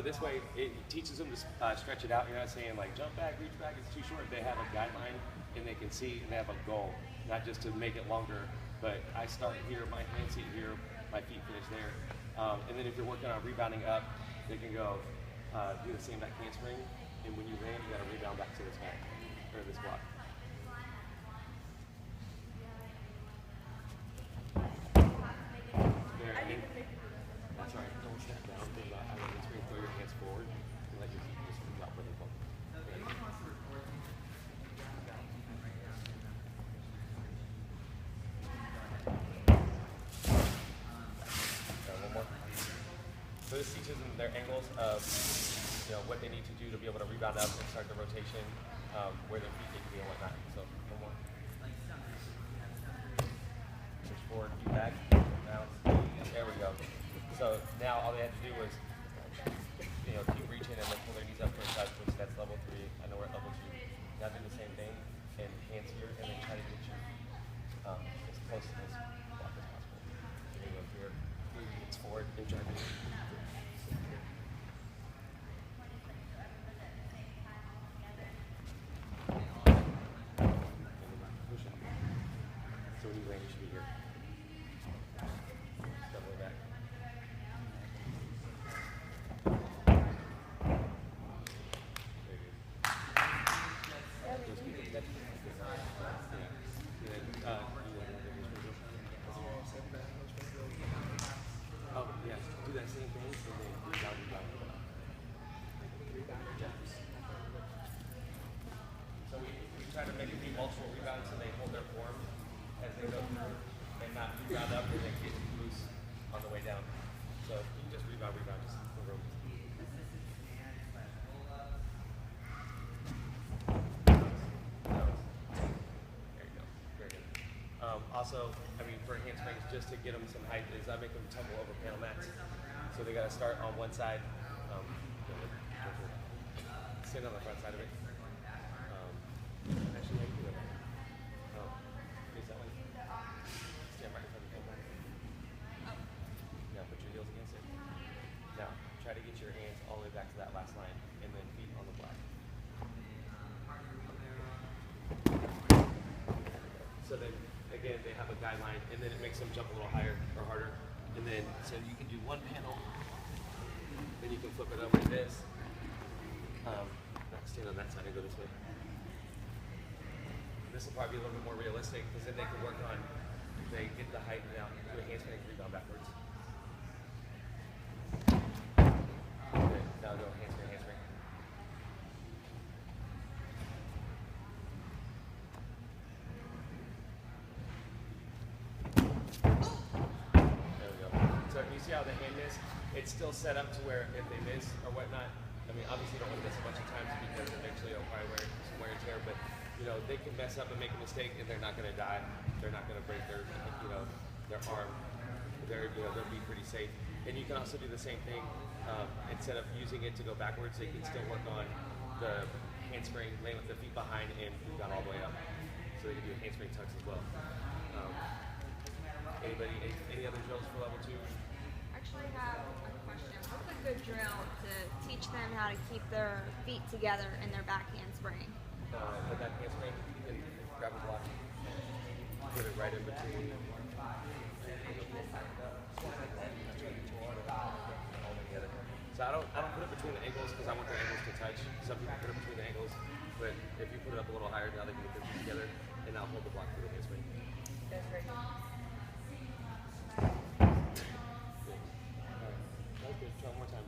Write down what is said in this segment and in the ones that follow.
this way, it teaches them to stretch it out. You're not saying like jump back, reach back, it's too short. They have a guideline and they can see and they have a goal, not just to make it longer, but I start here, my hands hit here, my feet finish there. And then if you're working on rebounding up, they can go do the same back handspring, and when you land, you got to rebound back to this back, or this block. There, that's right, don't step down, think about how you spring, throw your hands forward, and let your feet just drop where they fall. So this teaches them their angles of what they need to do to be able to rebound up and start the rotation, where their feet need to be and whatnot. So one more. Push forward, feet back, bounce. There we go. So now all they had to do was keep reaching and then pull their knees up for a touch, which that's level 3. I know we're at level 2. Now do the same thing and hands here and then try to get you as close to this block as possible. So you go here, knees forward and try to so when you land, you should be here. Step way back. Oh, yes. Do that same thing and then rebound. So we try to make it be multiple rebounds so they hold their form as they go through and not rebound up and then get loose on the way down. So you just rebound, just through. There you go. Very good. Also, for handsprings, just to get them some height, is I make them tumble over panel mats. So they got to start on one side. Stand on the front side of it. Actually, how do you do it? Face that way. Stand right in front of the camera. Now put your heels against it. Now try to get your hands all the way back to that last line, and then feet on the block. So then, again, they have a guideline, and then it makes them jump a little higher or harder. And then, so you can do one panel, then you can flip it up like this. Stand on that side and go this way. This will probably be a little bit more realistic because then they can work on, they get the height now, do a handspring, rebound backwards. Okay, now go handspring. There we go. So you see how the hand is? It's still set up to where if they miss or whatnot, obviously you don't want to miss a bunch of times because eventually it'll probably wear some wear and tear, but they can mess up and make a mistake and they're not going to die. They're not going to break their their arm. They'll be pretty safe. And you can also do the same thing. Instead of using it to go backwards, they can still work on the handspring, laying with the feet behind and rebound all the way up. So they can do handspring tucks as well. Any other drills for level 2? Actually have a question. What's a good drill to teach them how to keep their feet together in their back handspring? The back handspring, you can grab a block, put it right in between. So I don't put it between the ankles because I want the ankles to touch. Some people put it between the ankles, but if you put it up a little higher, now they can get their feet together, and I'll hold the block for the handspring. That's great. Try one more time.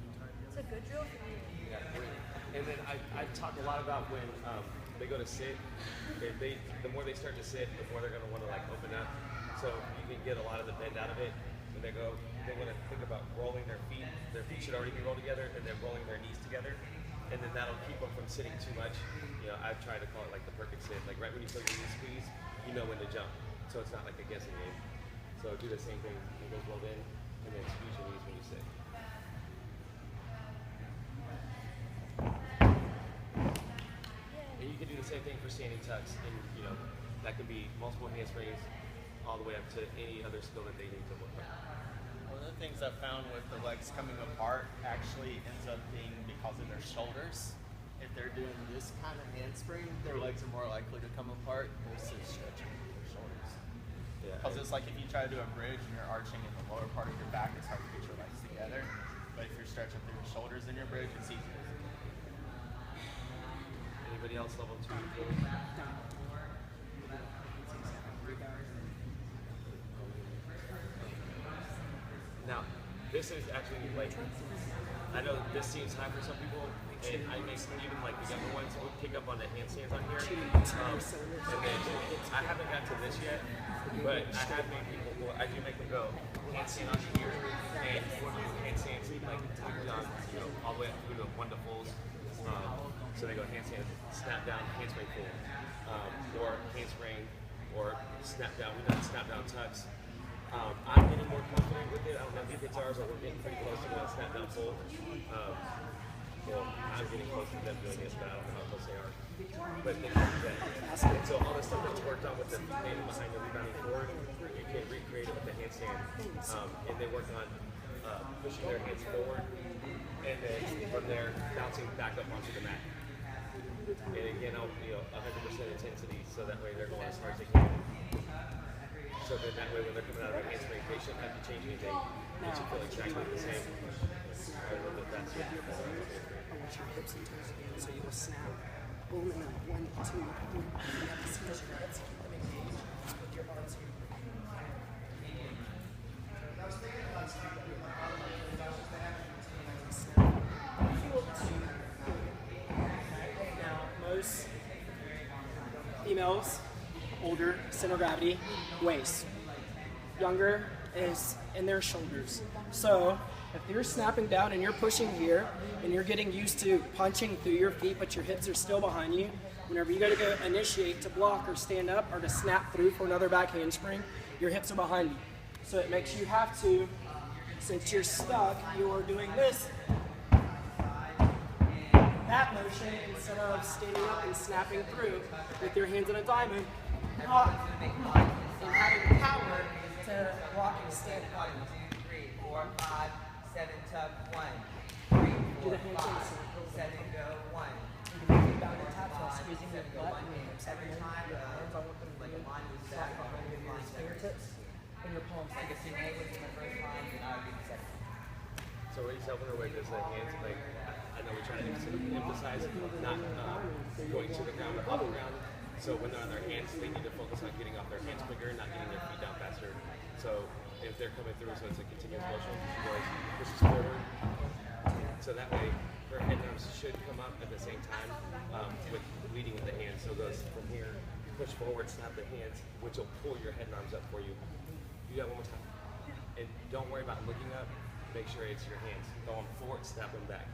It's a good drill for you. Yeah, great. And then I talk a lot about when they go to sit. The more they start to sit, the more they're going to want to open up. So you can get a lot of the bend out of it. When they want to think about rolling their feet. Their feet should already be rolled together, and then rolling their knees together. And then that'll keep them from sitting too much. I try to call it like the perfect sit. Like right when you feel your knees squeeze, you know when to jump. So it's not like a guessing game. So do the same thing. Ankles rolled in, and then squeeze your knees when you sit. And you can do the same thing for standing tucks, and that could be multiple handsprings all the way up to any other skill that they need to work on. One of the things I've found with the legs coming apart actually ends up being because of their shoulders. If they're doing this kind of handspring, their legs are more likely to come apart versus stretching their shoulders. Because it's like if you try to do a bridge and you're arching in the lower part of your back, it's hard to get your legs together. But if you're stretching through your shoulders in your bridge, it's easier. Anybody else level 2? Now, this is actually like, I know this seems high for some people, and I make even like the younger ones will pick up on the handstands on here. And then I haven't got to this yet, but I have made people, I do make them go handstand on here, and handstands like all the way up through the one to fulls. So they go handstand, snap down, handspring full, or handspring, or snap down. We've done snap down tucks. I'm getting more confident with it. I don't know if it's ours, but we're getting pretty close to the snap down full. Well, I'm getting close to them doing this, but I don't know how close they are. But they can do that. And so all the stuff that we worked on with the landing behind the rebounding forward, you can recreate it with the handstand. And they work on pushing their hands forward, and then from there bouncing back up onto the mat. And again, 100% intensity, so that way they're going as hard as they can. So then that way when they're coming out of a handspring, they shouldn't have to change anything. They should feel exactly the same. Or a little bit faster. I want your hips and toes again, so you will snap. Boom, and then 1, 2, 3. You have to squeeze your hips, keep them engaged with your arms here. Now, most females, older, center of gravity, waist. Younger is in their shoulders. So if you're snapping down and you're pushing here and you're getting used to punching through your feet but your hips are still behind you, whenever you go initiate to block or stand up or to snap through for another back handspring, your hips are behind you. So it makes you have to, since you're stuck, you're doing this, that motion instead of standing up and snapping through with your hands in a diamond, and having power to block and stand up. 1, 2, 3, 4, 5, 7, tuck, 1, 3, 4, 5, 7, go, 1. Down and taps while squeezing your butt and your hips every time. Your arms all up and like a line with that behind your fingertips and your palms. Like if Sinead was in the first line, then I would be the second. So what he's helping her with is the hands, like, I know we're trying to emphasize not going to the ground or off the ground. So when they're on their hands, they need to focus on getting off their hands quicker, not getting their feet down faster. So if they're coming through, so it's a continuous motion, she goes, pushes forward. So that way, her head and arms should come up at the same time with leading with the hands. So it goes from here, push forward, snap the hands, which will pull your head and arms up for you. Do that one more time. And don't worry about looking up. Make sure it's your hands. Going forward, snap them back.